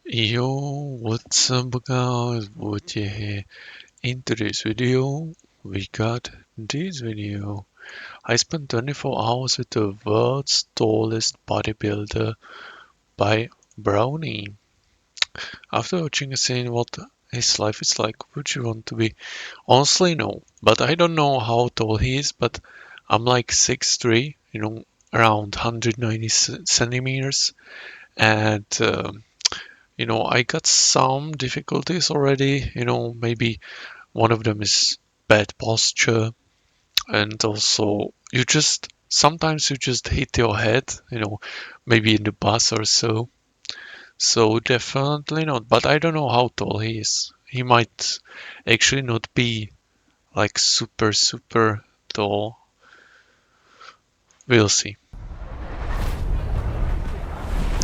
Yo, what's up guys, Wojtek here. In today's video, we got this video. I spent 24 hours with the world's tallest bodybuilder by Brownie. After watching and seeing what his life is like, would you want to be? Honestly, no. But I don't know how tall he is, but I'm like 6'3", around 190 centimeters. And I got some difficulties already. Maybe one of them is bad posture, and also sometimes you just hit your head, maybe in the bus or so. So definitely not. But I don't know how tall he is. He might actually not be like super tall. We'll see.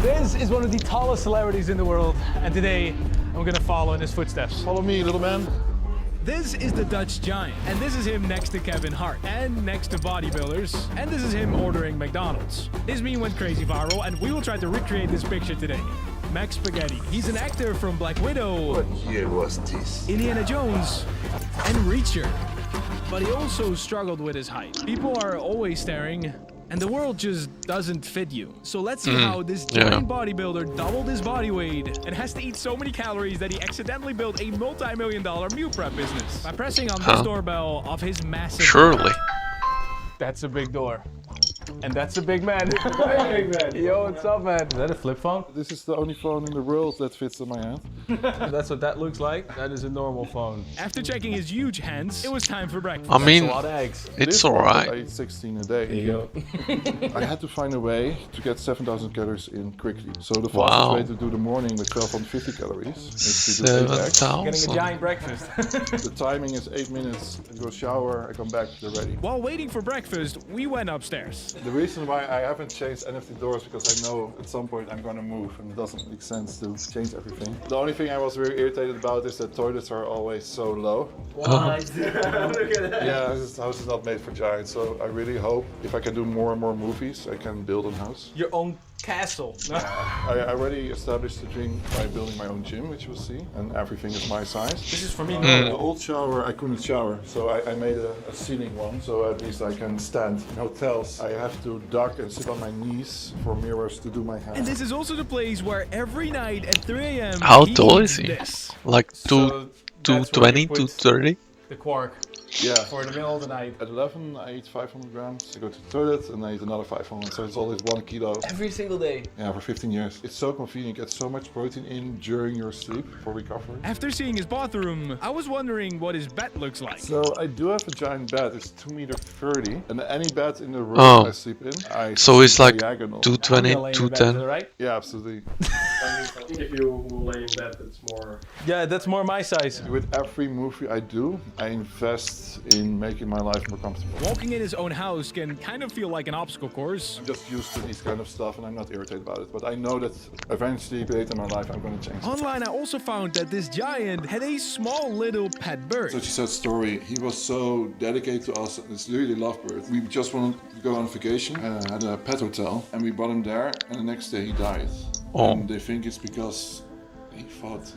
This is one of the tallest celebrities in the world, and today I'm gonna follow in his footsteps. Follow me, little man. This is the Dutch giant, and this is him next to Kevin Hart, and next to bodybuilders, and this is him ordering McDonald's. This meme went crazy viral, and we will try to recreate this picture today. Max Spaghetti. He's an actor from Black Widow, What year was this? Indiana Jones, and Reacher. But he also struggled with his height. People are always staring, and the world just doesn't fit you. So let's see how this giant bodybuilder doubled his body weight and has to eat so many calories that he accidentally built a multi-million-dollar meal prep business by pressing on this doorbell of his massive... Surely. That's a big door. And that's a big man. Big man. Yo, what's up, man? Is that a flip phone? This is the only phone in the world that fits in my hand. That's what that looks like. That is a normal phone. After checking his huge hands, it was time for breakfast. I mean, That's a lot of eggs. it's I alright. eat 16 a day. There you go. I had to find a way to get 7,000 calories in quickly. So the fastest way to do the morning with 1,250 calories is to do 8 eggs. 7,000. Getting a giant breakfast. The timing is 8 minutes. I go shower, I come back, they're ready. While waiting for breakfast, we went upstairs. The reason why I haven't changed any of the doors because I know at some point I'm gonna move and it doesn't make sense to change everything. The only thing I was very irritated about is that toilets are always so low. What? Look at that. Yeah, this house is not made for giants, so I really hope if I can do more and more movies, I can build a house. Your own castle. I already established the dream by building my own gym, which you'll see, and everything is my size. This is for me. The old shower, I couldn't shower, so I made a ceiling one, so at least I can stand. In hotels, I have to duck and sit on my knees for mirrors to do my hair. And this is also the place where every night at 3 a.m. How tall is he? This. Like 220, 230? The quark. Yeah. For the middle of the night. At 11, I eat 500 grams. I go to the toilet and I eat another 500. So it's always 1 kilo. Every single day. Yeah, for 15 years. It's so convenient. You get so much protein in during your sleep for recovery. After seeing his bathroom, I was wondering what his bed looks like. So I do have a giant bed. It's 2.30 m, and any bed in the room I sleep in, I So it's like diagonal. 220, 210. Right? Yeah, absolutely. If you lay in bed, it's more. Yeah, that's more my size. With every movie I do, I invest in making my life more comfortable. Walking in his own house can kind of feel like an obstacle course. I'm just used to these kind of stuff and I'm not irritated about it. But I know that eventually, later in my life, I'm going to change it. Online, I also found that this giant had a small little pet bird. Such a sad story. He was so dedicated to us. It's really lovebird. We just wanted to go on vacation, had a pet hotel, and we brought him there. And the next day he died. And they think it's because he fought.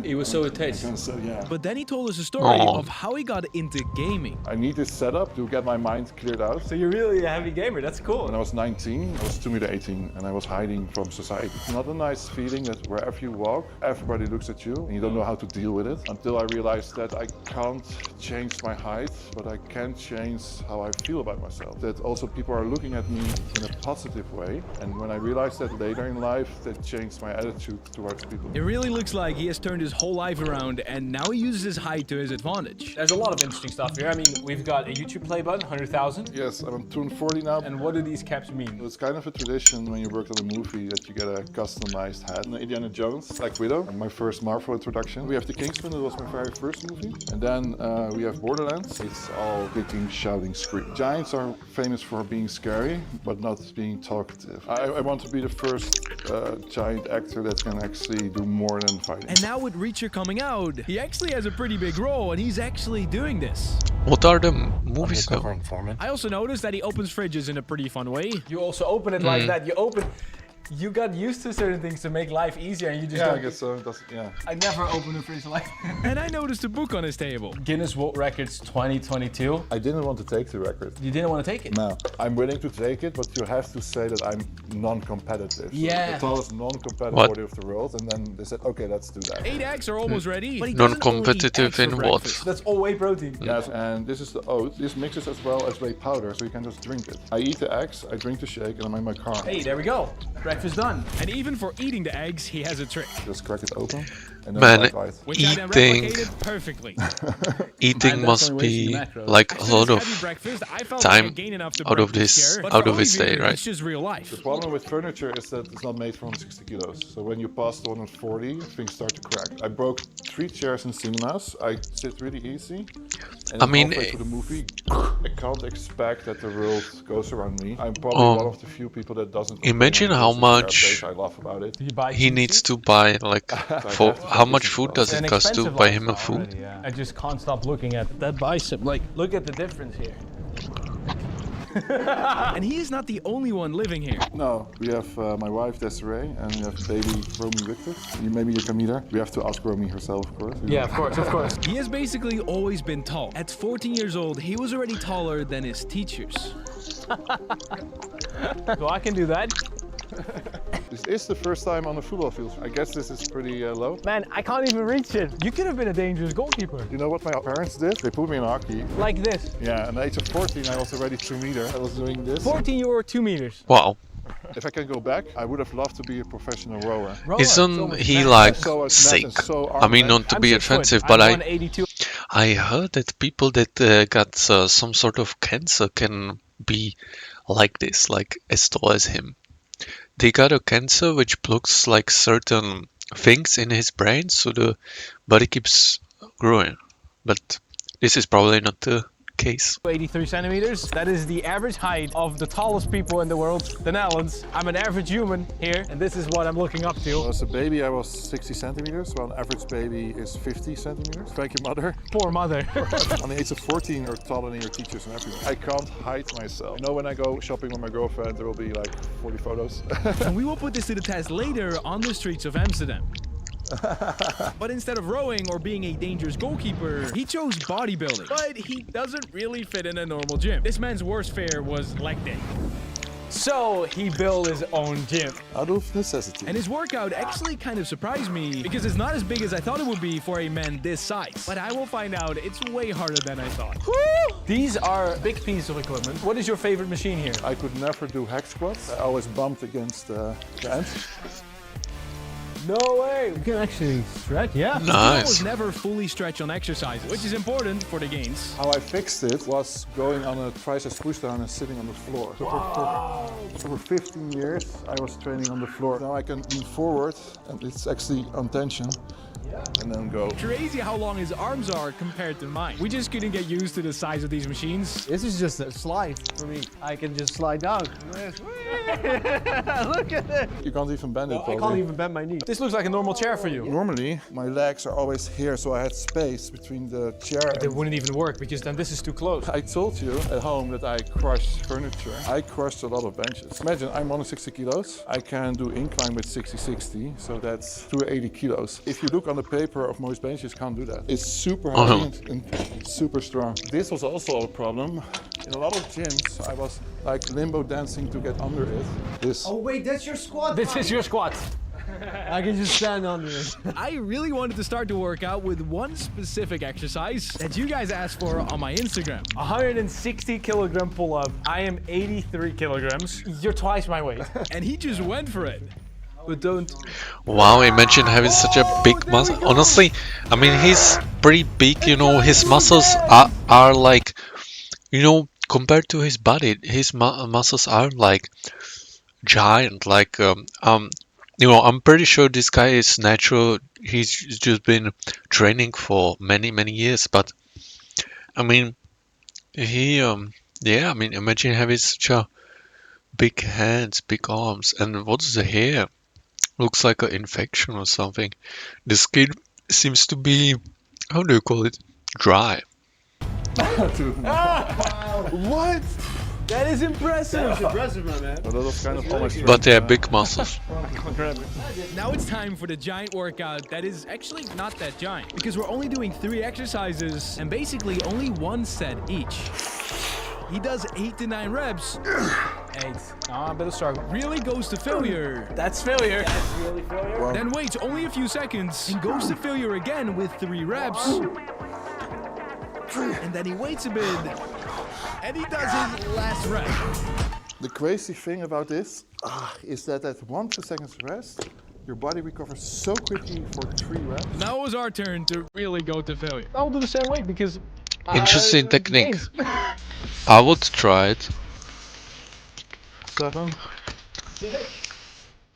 He was so attached. Yeah. But then he told us a story of how he got into gaming. I need this setup to get my mind cleared out. So you're really a heavy gamer, that's cool. When I was 19, I was 2.18 and I was hiding from society. It's not a nice feeling that wherever you walk, everybody looks at you and you don't know how to deal with it. Until I realized that I can't change my height, but I can change how I feel about myself. That also people are looking at me in a positive way. And when I realized that later in life, that changed my attitude towards people. It really looks like he has turned his whole life around and now he uses his height to his advantage. There's a lot of interesting stuff here. I mean, we've got a YouTube play button, 100,000. Yes, I'm on 240 now. And what do these caps mean? It's kind of a tradition when you work on a movie that you get a customized hat. Indiana Jones, Black Widow, my first Marvel introduction. We have The Kingsman, that was my very first movie. And then we have Borderlands. It's all kicking, shouting, screaming. Giants are famous for being scary, but not being talkative. I want to be the first giant actor that can actually do more than fighting. And now with Reacher coming out, he actually has a pretty big role and he's actually doing this. What are the movies now? I also noticed that he opens fridges in a pretty fun way. You also open it like that. You open You got used to certain things to make life easier, and you just Yeah, I don't. guess so. It doesn't, yeah. I never open a fridge like. And I noticed a book on his table. Guinness World Records 2022. I didn't want to take the record. You didn't want to take it? No, I'm willing to take it, but you have to say that I'm non-competitive. So Yeah. the tallest non-competitive What? body of the world, and then they said, okay, let's do that. 8 eggs are almost ready. But he doesn't Non-competitive only eat eggs in for what? breakfast. That's all whey protein. Yes, and this is the oat. This mixes as well as whey powder, so you can just drink it. I eat the eggs, I drink the shake, and I'm in my car. Hey, there we go. Breakfast done. And even for eating the eggs, he has a trick. Just crack it open, and then Man, bite. Which I then Eating. replicated perfectly. Eating I'm must definitely wasting be the macros. like a After lot this of heavy breakfast, I felt time like I gained enough to out of break this chair, but out for of his Olivier, day, right? It's just real life. The problem with furniture is that it's not made for 160 kilos. So when you pass the 140, things start to crack. I broke 3 chairs in cinemas. I sit really easy. And I mean, halfway through the movie, I can't expect that the world goes around me. I'm probably one of the few people that doesn't. Imagine how much I laugh about it. You buy he cheap needs seats? to buy, like, for have to how buy much business food class. does An it cost to expensive buy him a lifestyle food? already, yeah. I just can't stop looking at that bicep. Like, look at the difference here. And he is not the only one living here. No, we have my wife Desiree and we have baby Romy Victor. Maybe you can meet her. We have to ask Romy herself, of course. Yeah, of course, of course. He has basically always been tall. At 14 years old, he was already taller than his teachers. So I can do that. This is the first time on the football field. I guess this is pretty low. Man, I can't even reach it. You could have been a dangerous goalkeeper. You know what my parents did? They put me in hockey. Like this. Yeah, at the age of 14 I was already 2 meters. I was doing this. 14, you were 2 meters. Wow. If I can go back, I would have loved to be a professional rower. Isn't he like So it's sick? mad and so I mean, arm-length. not to I'm be 6 foot. offensive, I'm but 182. I heard that people that got some sort of cancer can be like this, like as tall as him. They got a cancer which blocks like certain things in his brain, so the body keeps growing. But this is probably not the case. 83 centimeters. That is the average height of the tallest people in the world, the Netherlands. I'm an average human here, and this is what I'm looking up to. As a baby, I was 60 centimeters, so an average baby is 50 centimeters. Thank you, mother. Poor mother. On the age of 14, you're taller than your teachers and everything. I can't hide myself. You know, when I go shopping with my girlfriend, there will be like 40 photos. And we will put this to the test later on the streets of Amsterdam. But instead of rowing or being a dangerous goalkeeper, he chose bodybuilding. But he doesn't really fit in a normal gym. This man's worst fare was leg day. So he built his own gym. Out of necessity. And his workout actually kind of surprised me because it's not as big as I thought it would be for a man this size. But I will find out it's way harder than I thought. Woo! These are big pieces of equipment. What is your favorite machine here? I could never do hack squats. I always bumped against the end. No way! You can actually stretch, yeah. I Nice. was never fully stretch on exercises, which is important for the gains. How I fixed it was going on a tricep push down and sitting on the floor. So for 15 years, I was training on the floor. Now I can lean forward, and it's actually on tension. And then go. Crazy how long his arms are compared to mine. We just couldn't get used to the size of these machines. This is just a slide for me. I can just slide down. Look at it. You can't even bend it. I can't even bend my knee. This looks like a normal chair for you. Normally, my legs are always here, so I had space between the chair It and... wouldn't even work because then this is too close. I told you at home that I crushed furniture. I crushed a lot of benches. Imagine I'm 160 kilos. I can do incline with 60-60, so that's 280 kilos. If you look on the paper of most benches, can't do that. It's super heavy and super strong. This was also a problem. In a lot of gyms, I was like limbo dancing to get under it. This. Oh wait, that's your squat. This is your squat. I can just stand under it. I really wanted to start to work out with one specific exercise that you guys asked for on my Instagram. 160 kilogram pull-up. I am 83 kilograms. You're twice my weight. And he just went for it. But don't. Wow, imagine having such a big muscle. Honestly, I mean, he's pretty big, you know, his muscles are like, you know, compared to his body, his muscles are like giant, like, you know, I'm pretty sure this guy is natural. He's just been training for many, many years, but I mean, he, yeah, I mean, imagine having such a big hands, big arms, and what's the hair? Looks like an infection or something. The skin seems to be, how do you call it? Dry. What? That is impressive. That's impressive, my man. So that was kind of all my strength. But they have big muscles. Now it's time for the giant workout that is actually not that giant because we're only doing 3 exercises and basically only 1 set each. He does 8 to 9 reps. 8. A bit of struggle. Really goes to failure. That's failure. That's really failure. Then waits only a few seconds and goes to failure again with 3 reps. And then he waits a bit and he does his last rep. The crazy thing about this is that at 1 to 2 seconds rest, your body recovers so quickly for 3 reps. Now it was our turn to really go to failure. I'll do the same way because... Interesting technique. I would try it. 7,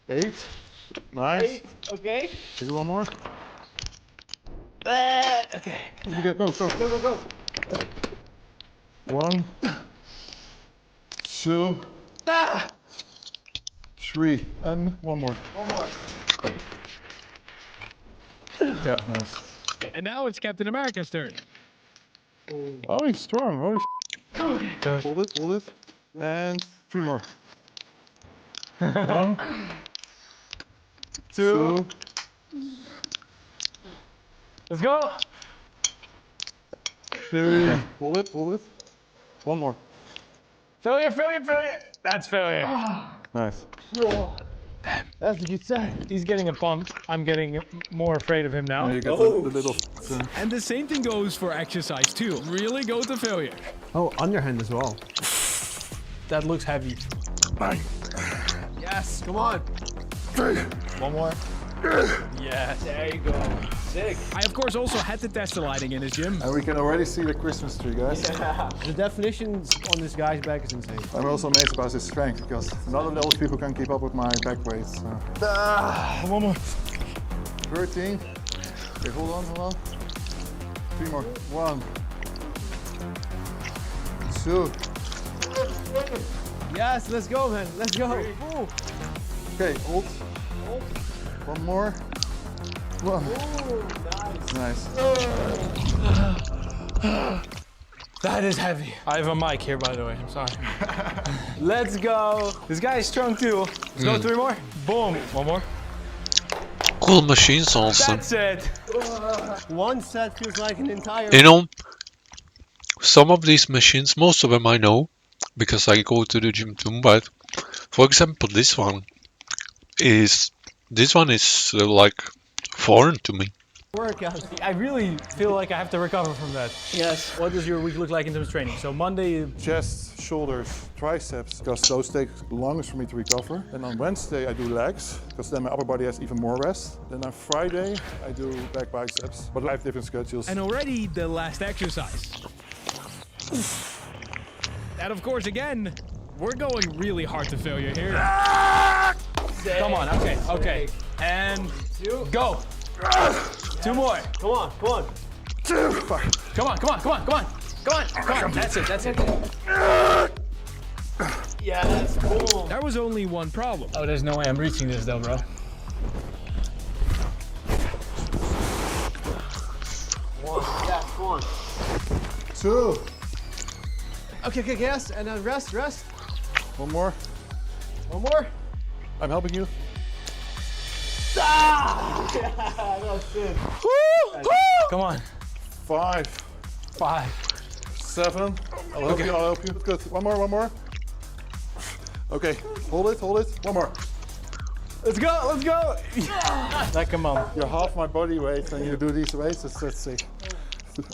8, nice. Okay. Do one more. Okay. Go. 1, 2, 3, and one more. Yeah, nice. And now it's Captain America's turn. Oh, he's strong. Holy Hold it. And 3 more. 1, 2. Let's go. 3. Hold it. 1 more. Failure. That's failure. Nice. That's a good set. He's getting a pump. I'm getting more afraid of him now. Now you get the little... And the same thing goes for exercise 2. Really go to failure. Oh, underhand as well. That looks heavy. Yes, come on. 3. One more. Yes. There you go. Sick. I of course also had to test the lighting in his gym. And we can already see the Christmas tree, guys. The definitions on this guy's back is insane. I'm also amazed about his strength because not a lot of people can keep up with my back weights. So. One more. 13. Okay, hold on. 3 more. 1, 2. Yes, let's go, man. Let's go. Ooh. Okay, hold. 1 more. 1. Ooh, nice. That is heavy. I have a mic here, by the way. I'm sorry. Let's go. This guy is strong too. Let's go 3 more. Boom. 1 more. Cool machines also. That's it. 1 set feels like an entire... You know, some of these machines, most of them I know, because I go to the gym too, but for example this one is like foreign to me. workout. I really feel like I have to recover from that. Yes. What does your week look like in terms of training? So Monday... Chest, shoulders, triceps, because those take the longest for me to recover. And on Wednesday I do legs, because then my upper body has even more rest. Then on Friday I do back biceps, but I have different schedules. And already the last exercise. And of course, again, we're going really hard to failure here. Come on, okay. And go. 2 more. Come on. Come on. That's it. Yes, cool. There was only one problem. Oh, there's no way I'm reaching this though, bro. Yeah, come on. 2. Okay, yes, and then rest. 1 more. 1 more. I'm helping you. That's it. Come on. 5. 7. I'll help you. Good. One more. Okay, hold it. 1 more. Let's go. Like a mom. You're half my body weight and you do these weights, that's sick.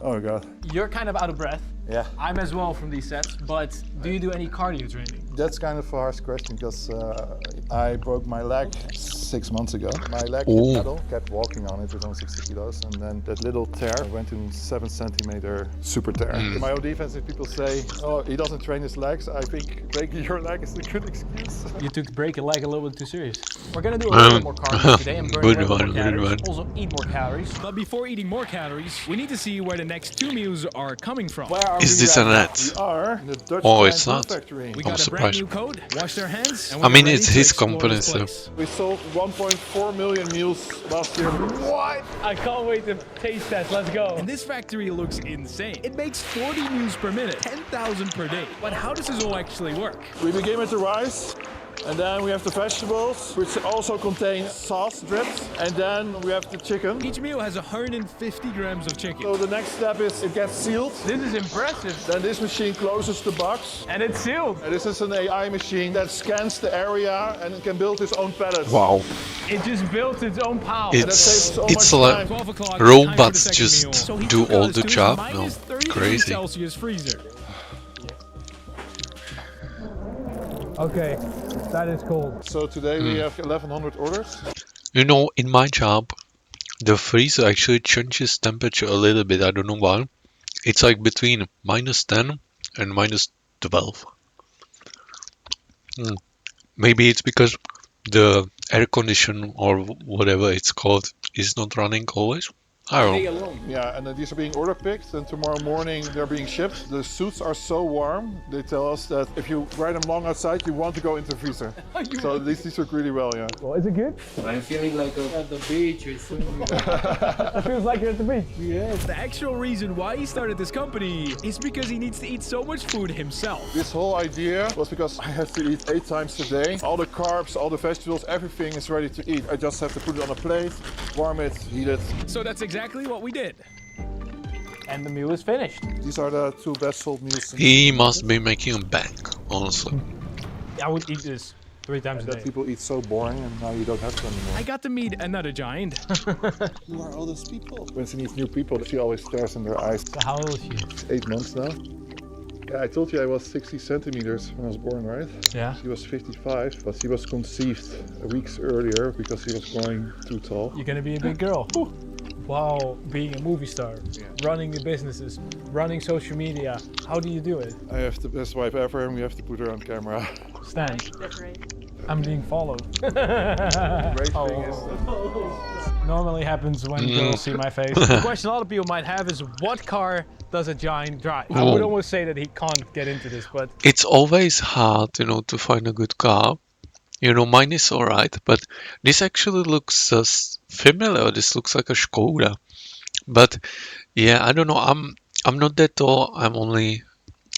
Oh my god. You're kind of out of breath. Yeah. I'm as well from these sets, but do you do any cardio training? That's kind of a harsh question because I broke my leg 6 months ago. My leg hit pedal, kept walking on it with only 60 kilos, and then that little tear went to 7 centimeter super tear. In my own defense, if people say, oh, he doesn't train his legs, I think breaking your leg is a good excuse. You took break a leg a little bit too serious. We're gonna do a little bit more cardio today and burn a little more calories. Also eat more calories. But before eating more calories, we need to see where the next 2 meals are coming from. Where are Is we this right an now? ad? We are in the Dutch Oh, Giant it's Food not. Factory. We I'm got a brand surprised. new code, wash their hands, and I we're mean, ready it's to his explore company, this so- place. We sold 1.4 million meals last year. What? I can't wait to taste that. Let's go. And this factory looks insane. It makes 40 meals per minute, 10,000 per day. But how does this all actually work? We begin with the rice, and then we have the vegetables, which also contain sauce drips, and then we have the chicken. Each meal has 150 grams of chicken. So the next step is it gets sealed. This is impressive. Then this machine closes the box. And it's sealed. And this is an AI machine that scans the area and it can build its own pallets. Wow. It just built its own power. that saves so It's much like time. 12 o'clock, robots time for the second just meal. So he do took all us the to his job? minus No, 30 degrees crazy. Celsius freezer. Okay, that is cold. So today we have 1,100 orders. You know, in my job, the freezer actually changes temperature a little bit. I don't know why. It's like between -10 and -12. Maybe it's because the air condition or whatever it's called is not running always. I don't know. Yeah, and these are being order picked, and tomorrow morning they're being shipped. The suits are so warm, they tell us that if you ride them long outside, you want to go into the freezer. So these work really well, yeah. Well, is it good? I'm feeling like at the beach. It feels like you're at the beach. The actual reason why he started this company is because he needs to eat so much food himself. This whole idea was because I have to eat 8 times a day. All the carbs, all the vegetables, everything is ready to eat. I just have to put it on a plate, warm it, heat it. So that's exactly what we did. And the meal is finished. These are the 2 best sold meals. He must be making a bank, honestly. I would eat this 3 times a That day. people eat so boring and now you don't have to anymore. I got to meet another giant. Who are all those people? When she meets new people, she always stares in their eyes. So how old is she? 8 months now. Yeah, I told you I was 60 centimeters when I was born, right? Yeah. She was 55, but she was conceived weeks earlier because she was growing too tall. You're gonna be a big girl. While being a movie star, running the businesses, running social media. How do you do it? I have the best wife ever and we have to put her on camera. Stan, I'm being followed. Great thing is Normally happens when girls see my face. The question a lot of people might have is, what car does a giant drive? I would almost say that he can't get into this, but It's always hard, you know, to find a good car. You know, mine is alright, but this actually looks familiar. This looks like a Skoda. But yeah, I don't know. I'm not that tall. I'm only,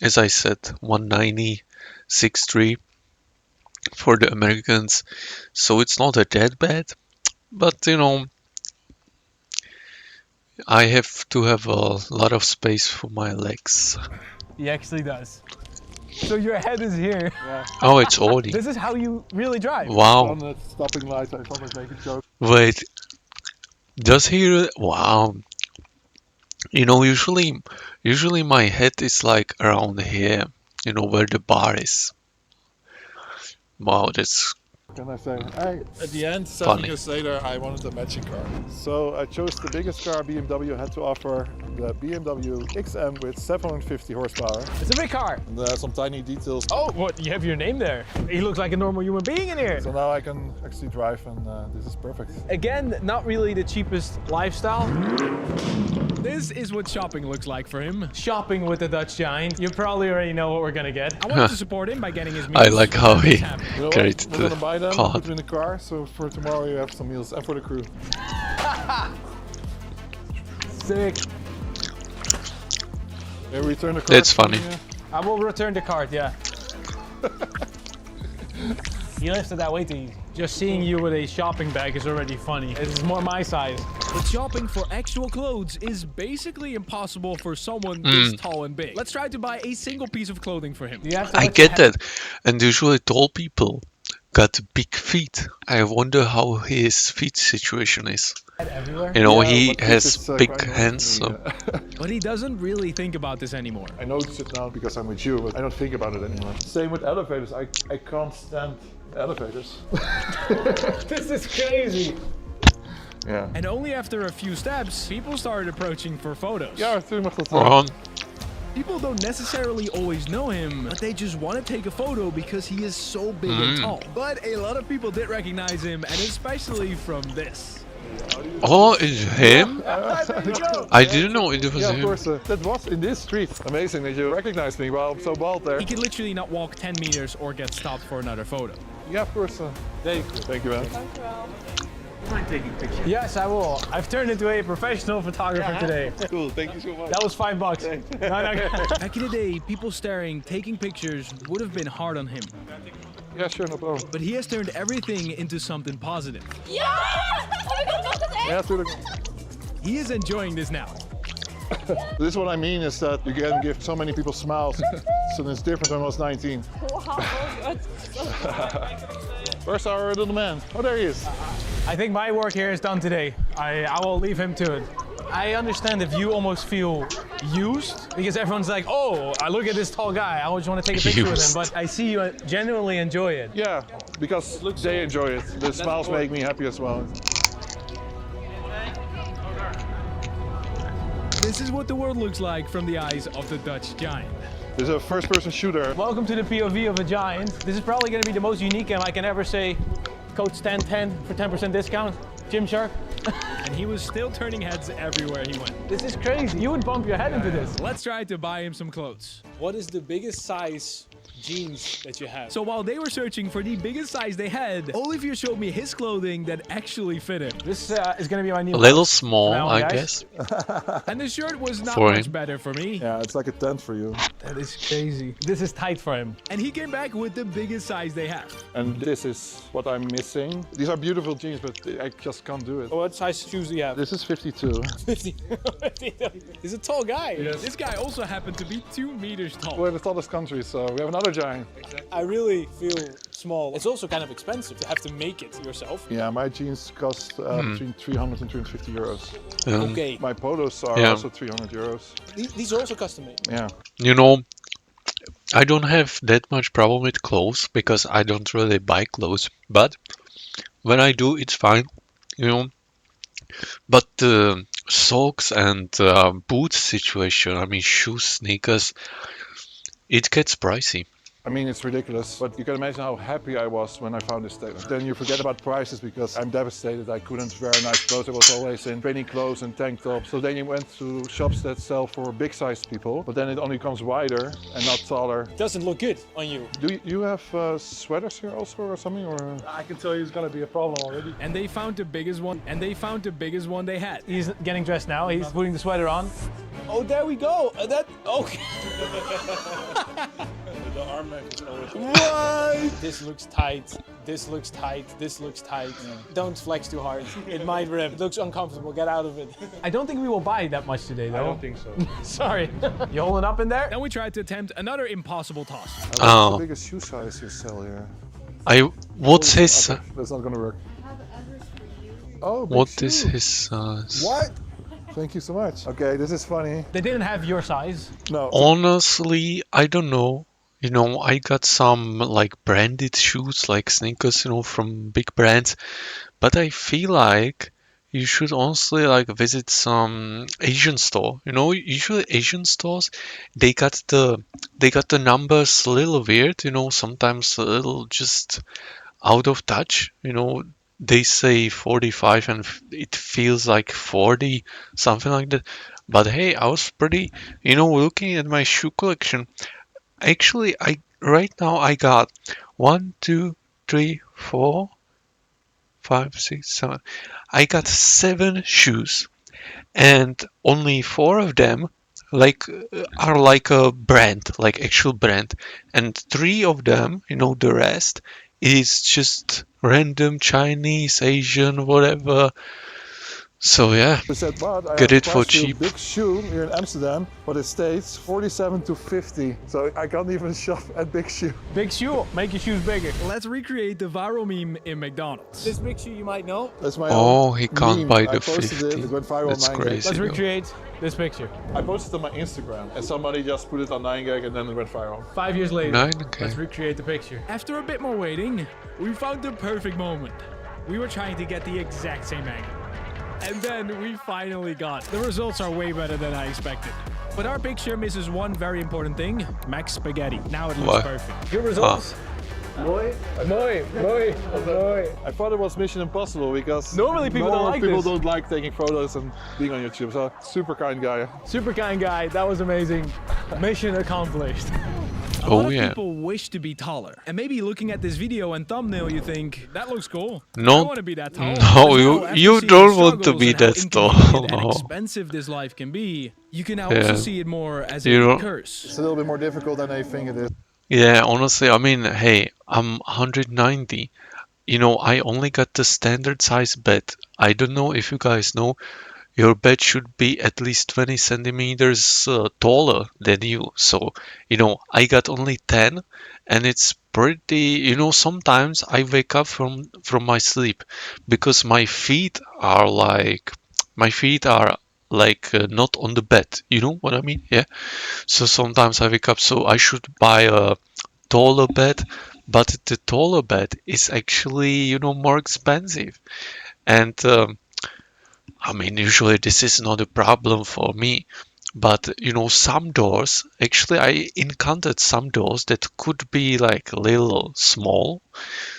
as I said, 190, 6'3" for the Americans. So it's not that bad. But you know, I have to have a lot of space for my legs. he actually does. So your head is here. Oh, it's Audi. This is how you really drive. Wow. on the stopping lights. I always make a joke. Wait, does he? Wow. You know, usually my head is like around here. You know where the bar is. Wow, that's Can I say, hey, at the end, 7 Funny. years later, I wanted a matching car. So I chose the biggest car BMW had to offer, the BMW XM with 750 horsepower. It's a big car. And some tiny details. Oh, what? You have your name there. He looks like a normal human being in here. So now I can actually drive and this is perfect. Again, not really the cheapest lifestyle. This is what shopping looks like for him. Shopping with the Dutch giant. You probably already know what we're gonna get. I wanted to support him by getting his meals. I like how he You know what? carried We're gonna buy them, the put card. them in the car, so for tomorrow you have some meals and for the crew. Sick. Yeah, return the card. That's funny. Yeah. I will return the card, yeah. You lifted that way too easy. Just seeing you with a shopping bag is already funny. It's more my size. But shopping for actual clothes is basically impossible for someone this tall and big. Let's try to buy a single piece of clothing for him. You have to I let your get head- that. And usually tall people got big feet. I wonder how his feet situation is. everywhere. You know, Yeah, he but has this is, big quite hands. normal So. for me, But he doesn't really think about this anymore. I notice it now because I'm with you, but I don't think about it anymore. Same with elevators. I can't stand elevators. This is crazy. Yeah. And only after a few steps, people started approaching for photos. Ja, toen mag dat. Ron, People don't necessarily always know him, but they just want to take a photo because he is so big and tall. But a lot of people did recognize him, and especially from this. Oh, it's him? I didn't know it was Yeah, of him. course. That was in this street. Amazing that you recognized me while I'm so bald there. He could literally not walk 10 meters or get stopped for another photo. Yeah, of course. Thank you, man. Yes, I will. I've turned into a professional photographer today. Cool, thank you so much. That was $5. No. Back in the day, people staring, taking pictures would have been hard on him. Yeah, sure, no problem. But he has turned everything into something positive. Yeah, tuurlijk. He is enjoying this now. This is what I mean is that you can give so many people smiles. So it's different when I was 19. Where's our little man? Oh, there he is. I think my work here is done today. I will leave him to it. I understand if you almost feel used because everyone's like, oh, I look at this tall guy. I always want to take a picture with him. But I see you genuinely enjoy it. Yeah, because they enjoy it. The smiles make me happy as well. This is what the world looks like from the eyes of the Dutch giant. This is a first-person shooter. Welcome to the POV of a giant. This is probably going to be the most unique game I can ever say. Code Stan10 for 10% discount. Gymshark. And he was still turning heads everywhere he went. This is crazy. You would bump your head into this. Let's try to buy him some clothes. What is the biggest size jeans that you have? So while they were searching for the biggest size they had, Olivier showed me his clothing that actually fit him. This is going to be my new A little small, Now, I guys. guess. And the shirt was not For much him. better for me. Yeah, it's like a tent for you. That is crazy. This is tight for him. And he came back with the biggest size they have. And this is what I'm missing. These are beautiful jeans, but I just can't do it. What size shoes do you have? This is 52. 50. He's a tall guy. This guy also happened to be 2 meters tall. We're the tallest country, so we have another giant. I really feel small. It's also kind of expensive to have to make it yourself. Yeah, my jeans cost between 300 and 350 euros. Okay. My polos are Yeah. also 300 euros. These are also custom made. Yeah. You know, I don't have that much problem with clothes because I don't really buy clothes. But when I do, it's fine, you know. But the socks and boots situation, I mean shoes, sneakers, it gets pricey. I mean, it's ridiculous, but you can imagine how happy I was when I found this tailor. Then you forget about prices because I'm devastated. I couldn't wear nice clothes. I was always in training clothes and tank tops. So then you went to shops that sell for big-sized people, but then it only comes wider and not taller. Doesn't look good on you. Do you have sweaters here also or something? Or I can tell you it's gonna be a problem already. And they found the biggest one. And they found the biggest one they had. He's getting dressed now. He's putting the sweater on. Oh, there we go. Okay. The arm is always What? This looks tight. This looks tight. This looks tight. Don't flex too hard. It might rip. It looks uncomfortable. Get out of it. I don't think we will buy that much today, though. I don't think so. Sorry. You holding up in there? Then we tried to attempt another impossible toss. what's Oh. the biggest shoe size you sell here? What's his Okay, that's not gonna work. Oh, big what shoe. is his size? What? Thank you so much. Okay, this is funny. They didn't have your size. No. Honestly, I don't know. You know, I got some like branded shoes, like sneakers, you know, from big brands. But I feel like you should honestly like visit some Asian store. You know, usually Asian stores, they got the numbers a little weird. You know, sometimes a little just out of touch. You know, they say 45 and it feels like 40, something like that. But hey, I was pretty, you know, looking at my shoe collection. Actually, right now I got 1, 2, 3, 4, 5, 6, 7. I got 7 shoes, and only 4 of them are like a brand, like actual brand, and 3 of them, you know, the rest is just random Chinese, Asian, whatever. So yeah, They said, but I get have it for priced you a cheap. big shoe here in Amsterdam, but it states 47 to 50. So I can't even shop at Big Shoe. Big shoe. Make your shoes bigger. Let's recreate the viral meme in McDonald's. This big shoe you might know. That's my Oh, own he can't meme. buy I the posted 50. It went viral That's on 9gag. crazy. Let's though. recreate this picture. I posted it on my Instagram, and somebody just put it on 9gag, and then it went viral. 5 years later. 9, okay. Let's recreate the picture. After a bit more waiting, we found the perfect moment. We were trying to get the exact same angle. And then we finally got. The results are way better than I expected. But our picture misses one very important thing, Max Spaghetti. Now it looks What? perfect. Good results. Boy. I thought it was Mission Impossible because Normally people don't like people this. don't like taking photos and being on YouTube. So super kind guy. Super kind guy. That was amazing. Mission accomplished. A lot of yeah. people wish to be taller. And maybe looking at this video and thumbnail, you think, that looks cool. I No, want to be that tall. no, But you- now, after you seeing don't the want to be struggles that and tall, how inconvenient and no. expensive this life can be, you can now Yeah. also see it more as You a don't- curse. It's a little bit more difficult than I think it is. Yeah, honestly, I mean, hey, I'm 190. You know, I only got the standard size bed. I don't know if you guys know, your bed should be at least 20 centimeters taller than you. So, you know, I got only 10, and it's pretty, you know, sometimes I wake up from my sleep because my feet are like not on the bed. You know what I mean? Yeah. So sometimes I wake up, so I should buy a taller bed, but the taller bed is actually, you know, more expensive. And I mean, usually this is not a problem for me, but you know, some doors, actually, I encountered some doors that could be like a little small,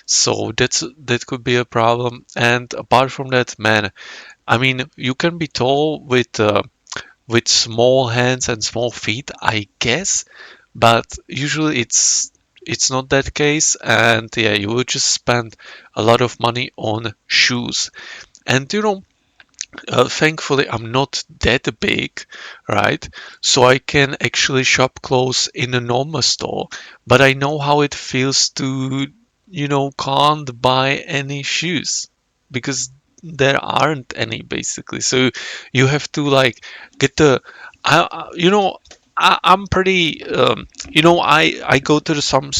so that could be a problem. And apart from that, man, I mean, you can be tall with small hands and small feet, I guess, but usually it's not that case, and yeah, you will just spend a lot of money on shoes. And you know, thankfully I'm not that big, right? So I can actually shop clothes in a normal store, but I know how it feels to, you know, can't buy any shoes because there aren't any basically. So you have to like get the, you know, I'm pretty, you know, I go to some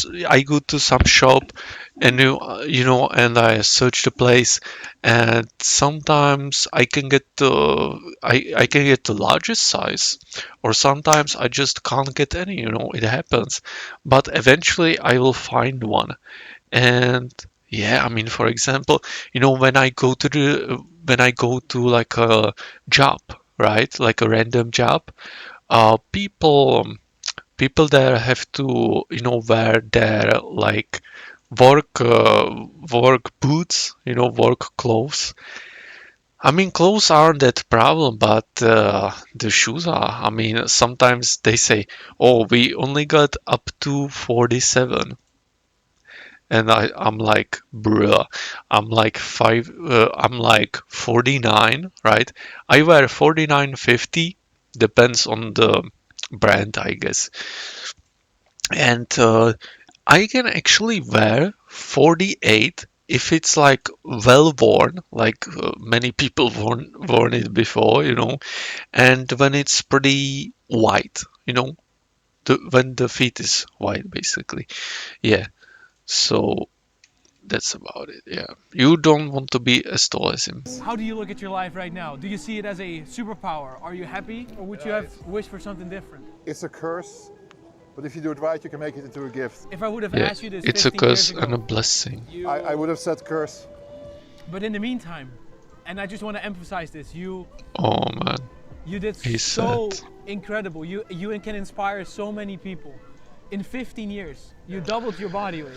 shop, and you know, and I search the place, and sometimes I can get I can get the largest size, or sometimes I just can't get any. You know, it happens, but eventually I will find one. And yeah, I mean, for example, you know, when I go to like a job, right, like a random job, people there have to, you know, wear their like work boots, you know, work clothes. I mean, clothes aren't that problem, but the shoes are. I mean, sometimes they say, "Oh, we only got up to 47," and I'm like, "Bruh, I'm like 49, right? I wear 49.50, depends on the brand, I guess, and I can actually wear 48 if it's like well worn, like many people worn it before, you know, and when it's pretty white, you know, when the feet is white, basically. Yeah. So that's about it. Yeah. You don't want to be as tall as him. How do you look at your life right now? Do you see it as a superpower? Are you happy, or would you have wished for something different? It's a curse, but if you do it right, you can make it into a gift. If I would have Yeah. asked you this It's a 15 years curse ago, and a blessing. I would have said curse. but in the meantime, and I just want to emphasize this, you Oh man. did He's so sad. incredible. You can inspire so many people. In 15 years, you doubled your body weight.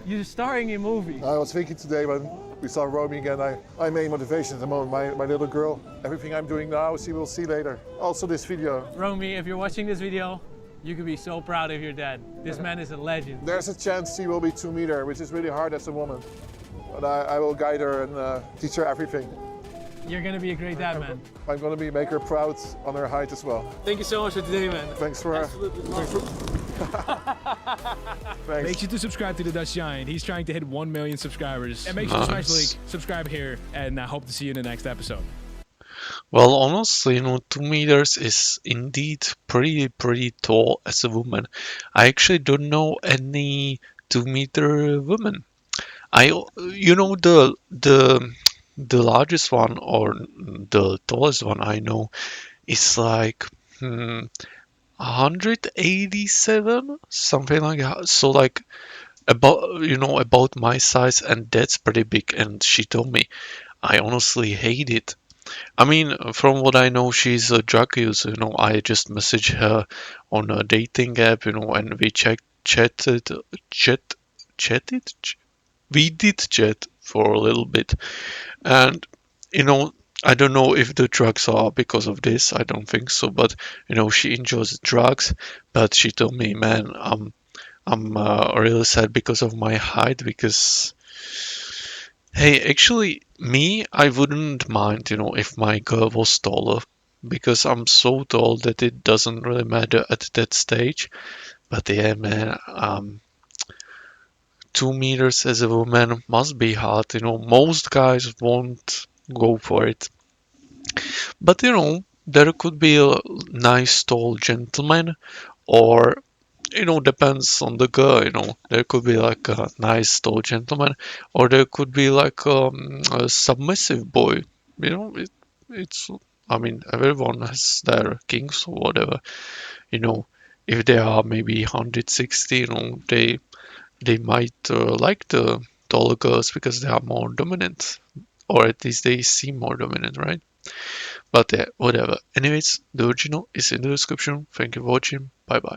You're starring in movies. I was thinking today when we saw Romy again, I'm main motivation at the moment. My little girl, everything I'm doing now, she will see later. Also this video. Romy, if you're watching this video, you can be so proud of your dad. This man is a legend. There's a chance she will be 2 meter, which is really hard as a woman. But I will guide her and teach her everything. You're gonna be a great dad, man. I'm gonna make her proud on her height as well. Thank you so much for today, man. Thanks for Thanks. Make sure to subscribe to the Dutch Giant. He's trying to hit 1 million subscribers. And make sure to smash the link, subscribe here, and I hope to see you in the next episode. Well, honestly, you know, 2 meters is indeed pretty tall as a woman. I actually don't know any 2 meter women. You know, the largest one or the tallest one I know is like 187, something like that. So like about my size, and that's pretty big. And she told me, I honestly hate it. I mean, from what I know, she's a drug user. You know, I just messaged her on a dating app, you know, and we chatted we did chat for a little bit, and I don't know if the drugs are because of this. I don't think so, but she enjoys drugs. But she told me, man, I'm really sad because of my height. Because hey, actually, me, I wouldn't mind, if my girl was taller, because I'm so tall that it doesn't really matter at that stage. But yeah, man, 2 meters as a woman must be hard. Most guys won't go for it. But there could be a nice tall gentleman, or depends on the girl. There could be like a nice tall gentleman, or there could be like a submissive boy. It's. I mean, everyone has their kinks or whatever. If they are maybe 160, they might like the taller girls because they are more dominant, or at least they seem more dominant, right? But yeah, whatever. Anyways, the original is in the description. Thank you for watching. Bye bye.